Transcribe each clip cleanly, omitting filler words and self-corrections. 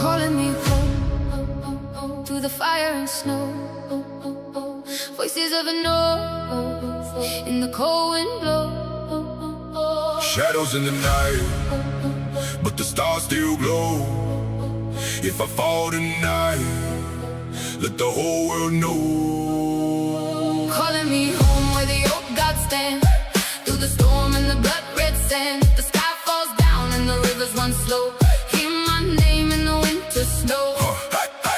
Calling me home, through the fire and snow. Voices of a north, in the cold wind blow. Shadows in the night, but the stars still glow. If I fall tonight, let the whole world know. Calling me home where the old gods stand, through the storm and the blood red sand. The sky falls down and the rivers run slow. Hear my name in the winter snow.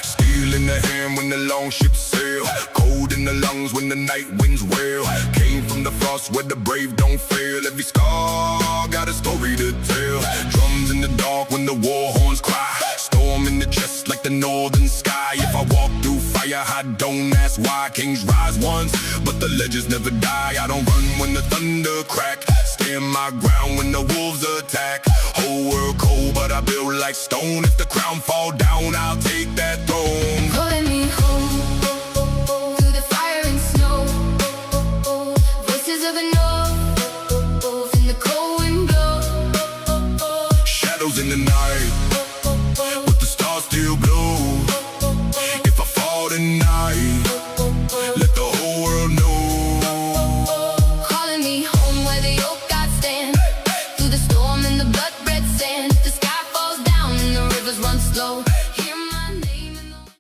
Steel in the hand when the long ships sail, cold in the lungs when the night winds wail. Came from the frost where the brave don't fail. Every scar got a story to tell. Drums in the dark when the war horns cry. Storm in the chest like the northern sky. If I walk through fire, I don't ask why. Kings rise once, but the legends never die. I don't run when the thunder crack. Stand my ground when the wolves attack. Whole world cold, but I build like stone. If the crown fall down, I'll take that throne.